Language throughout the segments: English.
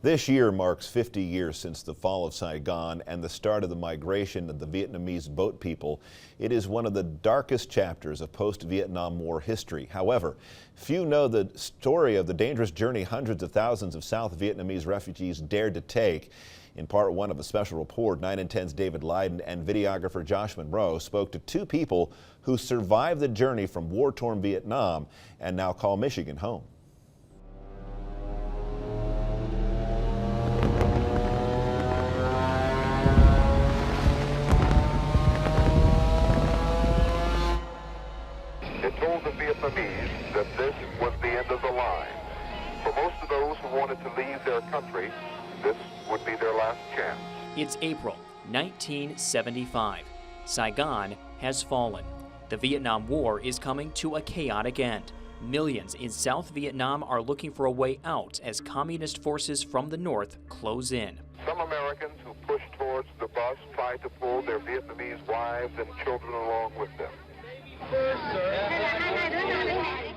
This year marks 50 years since the fall of Saigon and the start of the migration of the Vietnamese boat people. It is one of the darkest chapters of post-Vietnam War history. However, few know the story of the dangerous journey hundreds of thousands of South Vietnamese refugees dared to take. In part one of a special report, 9 and 10's David Leiden and videographer Josh Monroe spoke to two people who survived the journey from war-torn Vietnam and now call Michigan home. It told the Vietnamese that this was the end of the line. For most of those who wanted to leave their country, this would be their last chance. It's April 1975. Saigon has fallen. The Vietnam War is coming to a chaotic end. Millions in South Vietnam are looking for a way out as communist forces from the north close in. Some Americans who pushed towards the bus tried to pull their Vietnamese wives and children along with them.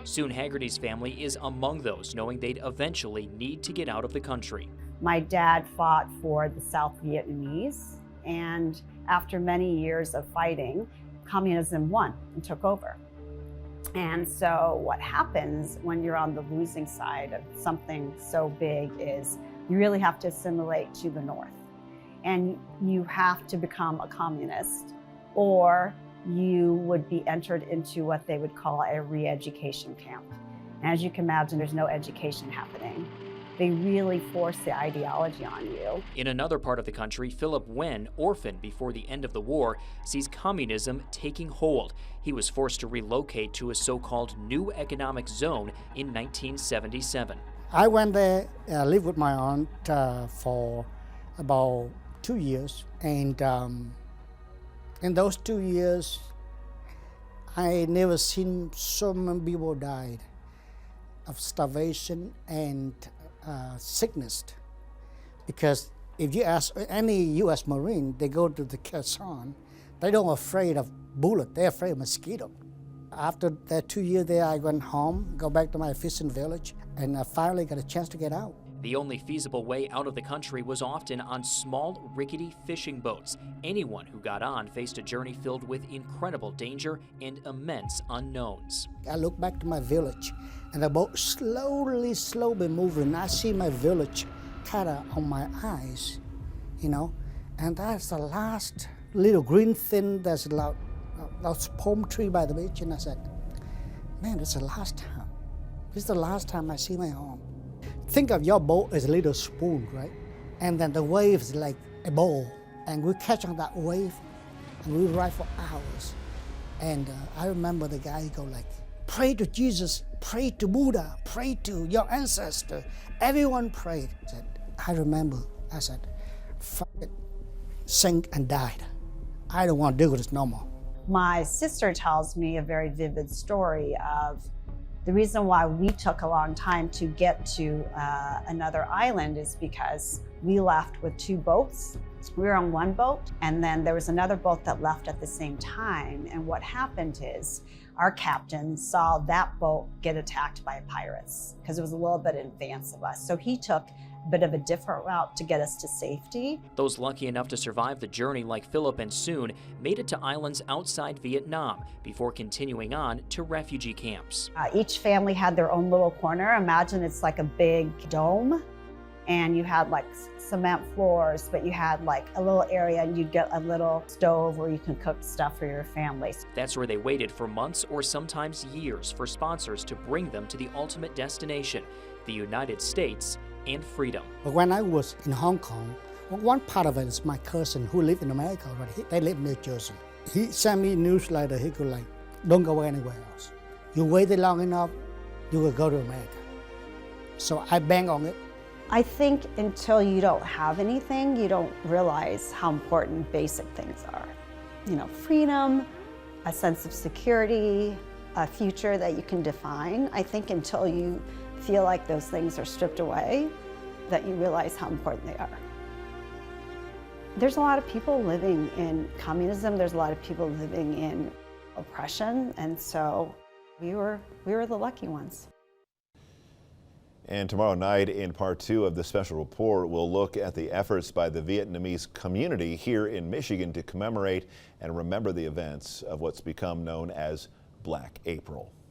Soon Haggerty's family is among those knowing they'd eventually need to get out of the country. My dad fought for the South Vietnamese, and after many years of fighting, communism won and took over. And so what happens when you're on the losing side of something so big is you really have to assimilate to the north. And you have to become a communist, or you would be entered into what they would call a re-education camp. And as you can imagine, there's no education happening. They really force the ideology on you. In another part of the country, Philip Nguyen, orphaned before the end of the war, sees communism taking hold. He was forced to relocate to a so-called new economic zone in 1977. I went there, lived with my aunt for about 2 years, and in those 2 years, I never seen so many people died of starvation and sickness. Because if you ask any U.S. Marine, they go to the Kherson, they don't afraid of bullet, they're afraid of mosquito. After that 2 years there, I went home, go back to my fishing village, and I finally got a chance to get out. The only feasible way out of the country was often on small, rickety fishing boats. Anyone who got on faced a journey filled with incredible danger and immense unknowns. I look back to my village, and the boat slowly moving. I see my village kind of on my eyes, you know, and that's the last little green thing that's like those palm tree by the beach, and I said, man, it's the last time. This is the last time I see my home. Think of your boat as a little spoon, right? And then the wave is like a bowl, and we catch on that wave, and we ride for hours. And I remember the guy go like, pray to Jesus, pray to Buddha, pray to your ancestor. Everyone prayed. I remember, I said, fuck it, sink and died. I don't want to do this no more. My sister tells me a very vivid story of the reason why we took a long time to get to another island is because we left with 2 boats. We were on one boat, and then there was another boat that left at the same time. And what happened is our captain saw that boat get attacked by pirates because it was a little bit in advance of us. So he took a bit of a different route to get us to safety. Those lucky enough to survive the journey, like Philip and Soon, made it to islands outside Vietnam before continuing on to refugee camps. Each family had their own little corner. Imagine it's like a big dome, and you had like cement floors, but you had like a little area, and you'd get a little stove where you can cook stuff for your family. That's where they waited for months or sometimes years for sponsors to bring them to the ultimate destination, the United States and freedom. But when I was in Hong Kong, one part of it is my cousin who lived in America already. They live in New Jersey. He sent me a newsletter. He could like, don't go anywhere else. You waited long enough, you will go to America. So I bang on it. I think until you don't have anything, you don't realize how important basic things are. You know, freedom, a sense of security, a future that you can define. I think until you feel like those things are stripped away, that you realize how important they are. There's a lot of people living in communism. There's a lot of people living in oppression, and so we were the lucky ones. And tomorrow night in part 2 of the special report, we'll look at the efforts by the Vietnamese community here in Michigan to commemorate and remember the events of what's become known as Black April.